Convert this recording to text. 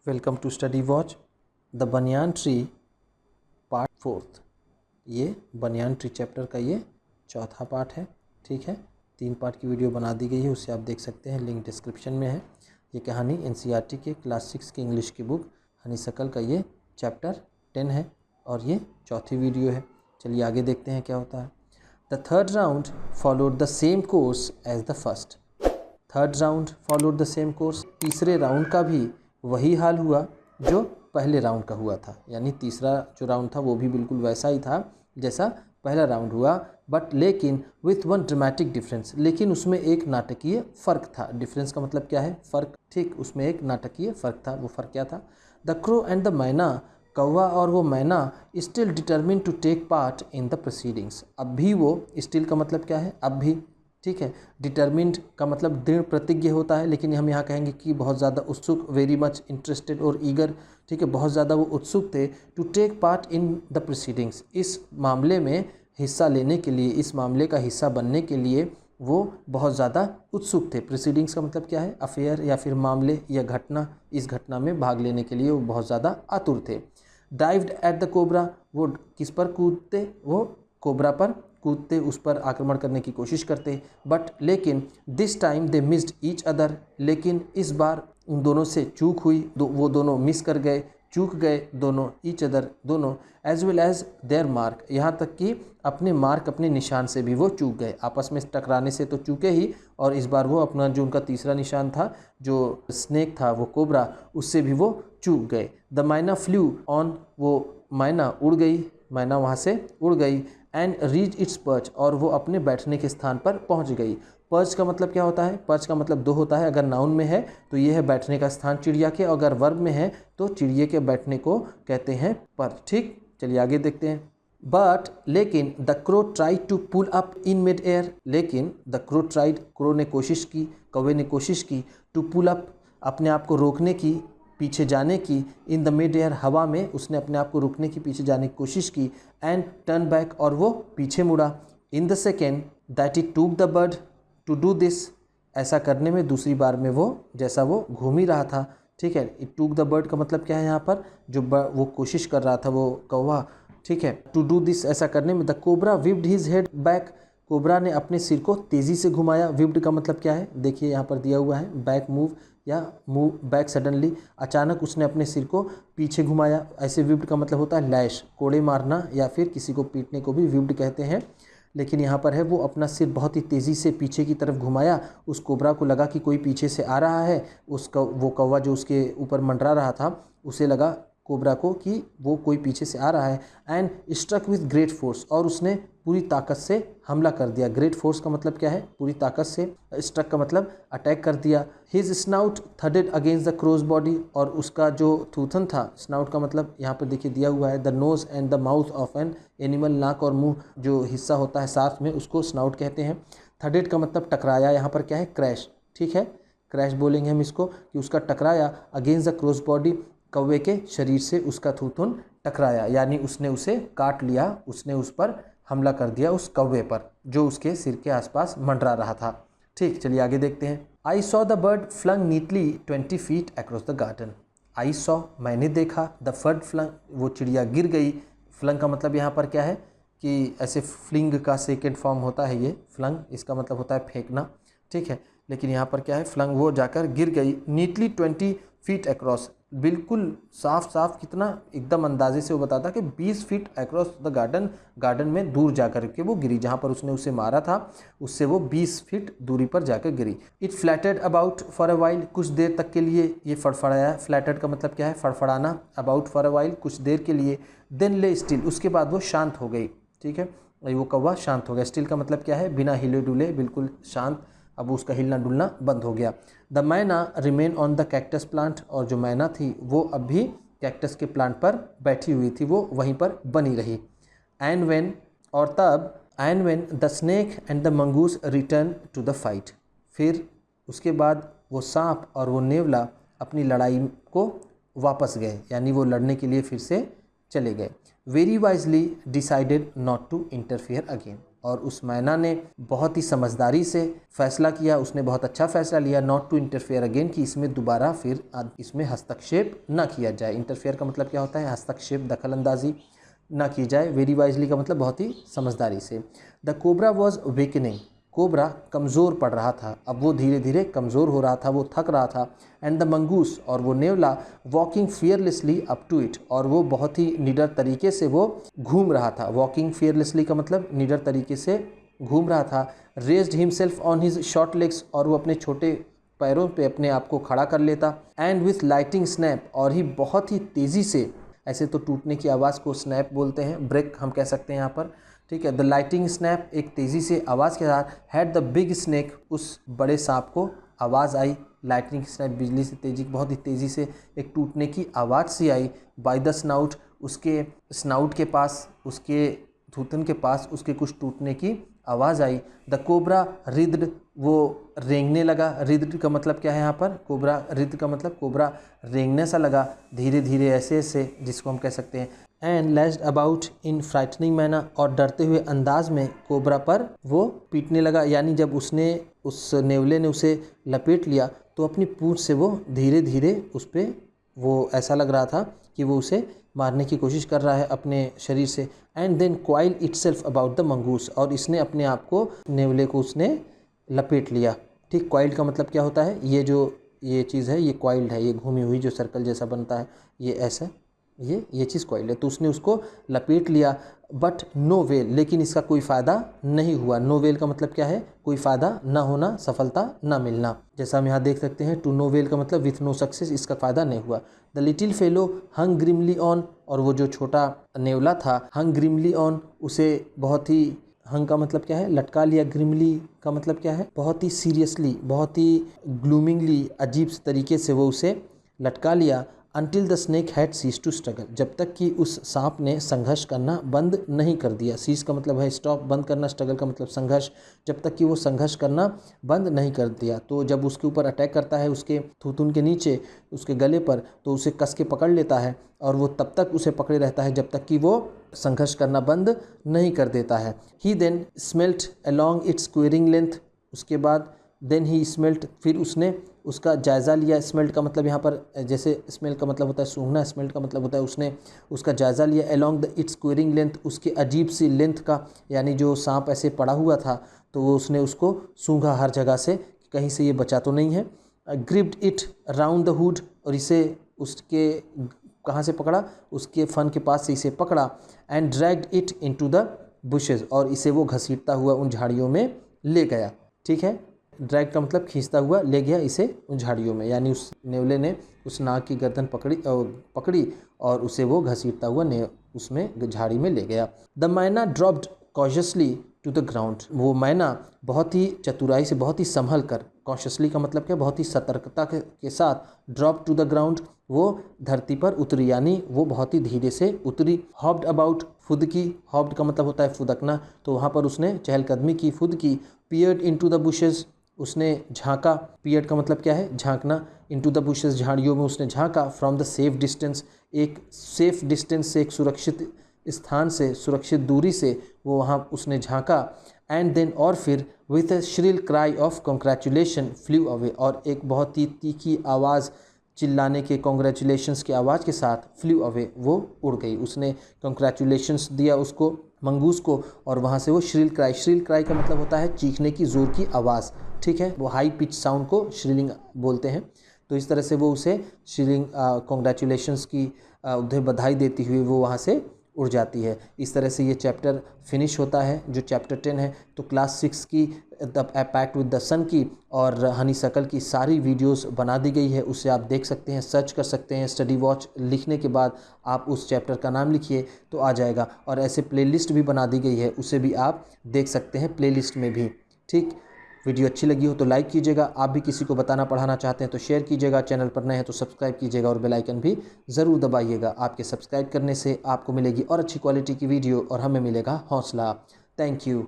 Welcome to study watch the banyan tree part 4। ये banyan tree chapter का ये चौथा पार्ट है। ठीक है, 3 पार्ट की वीडियो बना दी गई है, उससे आप देख सकते हैं, लिंक डिस्क्रिप्शन में है। ये कहानी एनसीईआरटी के क्लास 6 की इंग्लिश की बुक हनीशक्ल का ये चैप्टर 10 है और ये चौथी वीडियो है। चलिए आगे देखते हैं क्या होता है। The third round followed the same course as the first. Third round followed the same course, तीसरे राउंड का भी वही हाल हुआ जो पहले राउंड का हुआ था, यानी तीसरा जो राउंड था वो भी बिल्कुल वैसा ही था जैसा पहला राउंड हुआ, बट लेकिन विथ वन ड्रामेटिक डिफरेंस, लेकिन उसमें एक नाटकीय फ़र्क था। डिफरेंस का मतलब क्या है? फ़र्क। ठीक, उसमें एक नाटकीय फ़र्क था। वो फ़र्क क्या था? द क्रो एंड द मैना, कौवा और वो मैना, still determine to take part in the proceedings. अब भी वो, स्टिल का मतलब क्या है? अब भी। ठीक है, डिटर्मिन्ड का मतलब दृढ़ प्रतिज्ञ होता है, लेकिन हम यहाँ कहेंगे कि बहुत ज़्यादा उत्सुक, वेरी मच इंटरेस्टेड और ईगर। ठीक है, बहुत ज़्यादा वो उत्सुक थे to take part in the proceedings, इस मामले में हिस्सा लेने के लिए, इस मामले का हिस्सा बनने के लिए वो बहुत ज़्यादा उत्सुक थे। प्रोसीडिंग्स का मतलब क्या है? अफेयर या फिर मामले या घटना, इस घटना में भाग लेने के लिए वो बहुत ज़्यादा आतुर थे। डाइव्ड एट द कोबरा, वो किस पर कूदते? वो कोबरा पर कूदते, उस पर आक्रमण करने की कोशिश करते। बट लेकिन this time they missed each other, लेकिन इस बार उन दोनों से चूक हुई, वो दोनों मिस कर गए, चूक गए दोनों, ईच अदर दोनों, as well as their mark, यहाँ तक कि अपने मार्क, अपने निशान से भी वो चूक गए। आपस में टकराने से तो चूके ही, और इस बार वो अपना जो उनका तीसरा निशान था, जो स्नेक था, वो कोबरा, उससे भी वो चूक गए। द मैना फ्लू ऑन, वो मैना उड़ गई, मैना वहाँ से उड़ गई। एंड रीच इट्स पर्च, और वो अपने बैठने के स्थान पर पहुँच गई। पर्च का मतलब क्या होता है? पर्च का मतलब 2 होता है। अगर नाउन में है तो ये है बैठने का स्थान चिड़िया के, और अगर वर्ब में है तो चिड़िया के बैठने को कहते हैं पर्च। ठीक, चलिए आगे देखते हैं। बट लेकिन the crow tried to pull up in mid air, लेकिन द क्रो ट्राइड, क्रो ने कोशिश की, कौवे ने कोशिश की, टू पुल अप, अपने आप को रोकने की, पीछे जाने की, इन द मिड एयर, हवा में उसने अपने आप को रोकने की, पीछे जाने की कोशिश की। एंड टर्न बैक, और वो पीछे मुड़ा। In the second that it took the bird to do this, ऐसा करने में दूसरी बार में वो, जैसा वो घूम ही रहा था। ठीक है, इट टूक द बर्ड का मतलब क्या है यहाँ पर? जो वो कोशिश कर रहा था वो कौवा। ठीक है, टू डू दिस, ऐसा करने में। The cobra whipped his head back, cobra ने अपने सिर को तेज़ी से घुमाया। विप्ड का मतलब क्या है? देखिए यहाँ पर दिया हुआ है, बैक मूव या मूव बैक सडनली, अचानक उसने अपने सिर को पीछे घुमाया। ऐसे विप्ड का मतलब होता है लैश, कोड़े मारना या फिर किसी को पीटने को भी विप्ड कहते हैं। लेकिन यहाँ पर है वो अपना सिर बहुत ही तेज़ी से पीछे की तरफ घुमाया। उस कोबरा को लगा कि कोई पीछे से आ रहा है। उसका वो कौवा जो उसके ऊपर मंडरा रहा था, उसे लगा कोबरा को कि वो कोई पीछे से आ रहा है। And struck with great force, और उसने पूरी ताकत से हमला कर दिया। ग्रेट फोर्स का मतलब क्या है? पूरी ताकत से। स्ट्रक का मतलब अटैक कर दिया। His snout thudded against the crow's body, और उसका जो थूथन था, स्नाउट का मतलब यहाँ पर देखिए दिया हुआ है, the nose and the mouth of an animal, नाक और मुंह जो हिस्सा होता है साथ में, उसको स्नाउट कहते हैं। थडेड का मतलब टकराया, यहाँ पर क्या है? क्रैश। ठीक है, क्रैश बोलेंगे हम इसको, कि उसका टकराया। अगेंस्ट द क्रोज बॉडी, कौवे के शरीर से उसका थूथुन टकराया, यानी उसने उसे काट लिया, उसने उस पर हमला कर दिया, उस कौवे पर जो उसके सिर के आसपास मंडरा रहा था। ठीक, चलिए आगे देखते हैं। I saw the bird flung neatly 20 feet across the garden. I saw, मैंने देखा, द बर्ड फ्लंग, वो चिड़िया गिर गई। फ्लंग का मतलब यहाँ पर क्या है? कि ऐसे फ्लिंग का सेकेंड फॉर्म होता है ये फ्लंग, इसका मतलब होता है फेंकना। ठीक है, लेकिन यहाँ पर क्या है? फ्लंग, वो जाकर गिर गई। नीटली 20 feet अक्रॉस, बिल्कुल साफ साफ, कितना एकदम अंदाजे से वो बताता कि 20 feet across the garden, garden में दूर जाकर के वो गिरी, जहाँ पर उसने उसे मारा था उससे वो 20 feet दूरी पर जाकर गिरी। It flitted about for a while, कुछ देर तक के लिए ये फड़फड़ाया। फ्लैटेड का मतलब क्या है? फड़फड़ाना। अबाउट फॉर अ वाइल, कुछ देर के लिए। देन ले स्टिल, उसके बाद वो शांत हो गई। ठीक है, वो कौवा शांत हो गया। स्टिल का मतलब क्या है? बिना हिले डुले, बिल्कुल शांत। अब उसका हिलना डुलना बंद हो गया। द मैना remain on the cactus plant, और जो मैना थी वो अब भी कैक्टस के प्लांट पर बैठी हुई थी, वो वहीं पर बनी रही। एंड वेन, और तब, and when the snake and the mongoose return to the fight, फिर उसके बाद वो सांप और वो नेवला अपनी लड़ाई को वापस गए, यानी वो लड़ने के लिए फिर से चले गए। Very wisely decided not to interfere again, और उस मैना ने बहुत ही समझदारी से फैसला किया, उसने बहुत अच्छा फैसला लिया नॉट टू इंटरफेयर अगेन, कि इसमें दोबारा फिर इसमें हस्तक्षेप ना किया जाए। इंटरफेयर का मतलब क्या होता है? हस्तक्षेप, दखल अंदाजी ना की जाए। वेरी वाइजली का मतलब बहुत ही समझदारी से। The cobra was wakening, cobra कमज़ोर पड़ रहा था, अब वो धीरे धीरे कमज़ोर हो रहा था, वो थक रहा था। एंड द मंगूस, और वो नेवला, walking fearlessly up to it, और वो बहुत ही निडर तरीके से वो घूम रहा था। वॉकिंग फियरलेसली का मतलब निडर तरीके से घूम रहा था। Raised himself on his short legs, और वो अपने छोटे पैरों पे अपने आप को खड़ा कर लेता। एंड विथ लाइटिंग स्नैप, और ही बहुत ही तेज़ी से, ऐसे तो टूटने की आवाज़ को स्नैप बोलते हैं, ब्रेक हम कह सकते हैं यहाँ पर, ठीक है। द लाइटिंग स्नैप, एक तेज़ी से आवाज़ के साथ, हैड द बिग स्नेक, उस बड़े सांप को आवाज़ आई। लाइटनिंग स्नैप बिजली से तेजी, बहुत ही तेज़ी से एक टूटने की आवाज़ सी आई। बाय द स्नाउट, उसके स्नाउट के पास, उसके थूथन के पास उसके कुछ टूटने की आवाज़ आई। द कोबरा रिद्ड, वो रेंगने लगा। रिद्ड का मतलब क्या है यहाँ पर? कोबरा, रिद्ड का मतलब कोबरा रेंगने सा लगा धीरे धीरे ऐसे ऐसे, जिसको हम कह सकते हैं। And lashed about in frightening manner, और डरते हुए अंदाज में कोबरा पर वो पीटने लगा। यानी जब उसने, उस नेवले ने उसे लपेट लिया तो अपनी पूंछ से वो धीरे धीरे उस पर, वो ऐसा लग रहा था कि वो उसे मारने की कोशिश कर रहा है अपने शरीर से। And then coil itself about the mongoose, और इसने अपने आप को, नेवले को उसने लपेट लिया। ठीक, क्वाइल्ड का मतलब क्या होता है? ये जो ये चीज़ है ये क्वाइल्ड है, ये घूमी हुई जो सर्कल जैसा बनता है, ये ऐसा, ये चीज़ क्वाइल्ड है। तो उसने उसको लपेट लिया। बट नो वेल, लेकिन इसका कोई फ़ायदा नहीं हुआ। नो वेल का मतलब क्या है? कोई फ़ायदा ना होना, सफलता ना मिलना। जैसा हम यहाँ देख सकते हैं, टू नो वेल का मतलब विथ नो सक्सेस, इसका फ़ायदा नहीं हुआ। The little fellow hung grimly on, और वो जो छोटा नेवला था, हंग ग्रिमली ऑन, उसे बहुत ही, हंग का मतलब क्या है? लटका लिया। ग्रिमली का मतलब क्या है? बहुत ही सीरियसली, बहुत ही ग्लूमिंगली, अजीब तरीके से वो उसे लटका लिया। Until the snake had cease to struggle, जब तक कि उस सांप ने संघर्ष करना बंद नहीं कर दिया। सीज का मतलब है स्टॉप, बंद करना, स्ट्रगल का मतलब संघर्ष, जब तक कि वो संघर्ष करना बंद नहीं कर दिया। तो जब उसके ऊपर अटैक करता है, उसके थूथुन के नीचे, उसके गले पर, तो उसे कस के पकड़ लेता है, और वो तब तक उसे पकड़े रहता है जब तक कि वो संघर्ष करना बंद नहीं कर देता है। He then smelt along its squirming length, उसके बाद देन ही स्मेल्ट, फिर उसने उसका जायज़ा लिया। स्मेल्ट का मतलब यहाँ पर, जैसे स्मेल का मतलब होता है सूंघना, स्मेल्ट का मतलब होता है उसने उसका जायज़ा लिया। Along the it's squirming length, उसके अजीब सी लेंथ का, यानी जो सांप ऐसे पड़ा हुआ था तो वो उसने उसको सूंघा हर जगह से, कहीं से ये बचा तो नहीं है। Gripped it round the hood, और इसे उसके कहाँ से पकड़ा? उसके फन के पास से इसे पकड़ा। And dragged it into the bushes, और इसे वो घसीटता हुआ उन झाड़ियों में ले गया। ठीक है, ड्रैग का मतलब खींचता हुआ ले गया इसे उन झाड़ियों में, यानी उस नेवले ने उस नाग की गर्दन पकड़ी और उसे वो घसीटता हुआ उसमें झाड़ी में ले गया। The myna dropped cautiously to the ground, वो मैना बहुत ही चतुराई से, बहुत ही संभल कर, कॉशियसली का मतलब क्या? बहुत ही सतर्कता के साथ, ड्रॉप टू द ग्राउंड, वो धरती पर उतरी, यानी वो बहुत ही धीरे से उतरी। हॉप्ड अबाउट, फुदकी, हॉप्ड का मतलब होता है फुदकना, तो वहाँ पर उसने चहलकदमी की, फुदकी। पियर्ड इनटू द बुशेस, उसने झांका। पियर्ड का मतलब क्या है? झांकना। इनटू द बुशेस, झाड़ियों में उसने झांका। फ्रॉम द सेफ डिस्टेंस, एक सेफ डिस्टेंस से, एक सुरक्षित स्थान से, सुरक्षित दूरी से वो वहाँ उसने झांका। एंड देन, और फिर, with a shrill cry of congratulation flew away, और एक बहुत ही तीखी आवाज़, चिल्लाने के, कॉन्ग्रेचुलेशंस की आवाज़ के साथ, फ्ल्यू अवे, वो उड़ गई। उसने कॉन्ग्रेचुलेशंस दिया उसको, मंगूस को, और वहाँ से वो श्रिल क्राई, श्रिल क्राई का मतलब होता है चीखने की, ज़ोर की आवाज़। ठीक है, वो हाई पिच साउंड को श्रिलिंग बोलते हैं। तो इस तरह से वो उसे श्रिलिंग, कॉन्ग्रेचुलेशंस की उधर बधाई देती हुई वो वहाँ से उड़ जाती है। इस तरह से ये चैप्टर फिनिश होता है, जो चैप्टर 10 है। तो क्लास 6 की द पैक्ट विद द सन की और हनीसकल की सारी वीडियोस बना दी गई है, उसे आप देख सकते हैं, सर्च कर सकते हैं। स्टडी वॉच लिखने के बाद आप उस चैप्टर का नाम लिखिए तो आ जाएगा, और ऐसे प्लेलिस्ट भी बना दी गई है, उसे भी आप देख सकते हैं प्लेलिस्ट में भी। ठीक, वीडियो अच्छी लगी हो तो लाइक कीजिएगा। आप भी किसी को बताना पढ़ाना चाहते हैं तो शेयर कीजिएगा। चैनल पर नए हैं तो सब्सक्राइब कीजिएगा और बेल आइकन भी ज़रूर दबाइएगा। आपके सब्सक्राइब करने से आपको मिलेगी और अच्छी क्वालिटी की वीडियो और हमें मिलेगा हौसला। Thank you.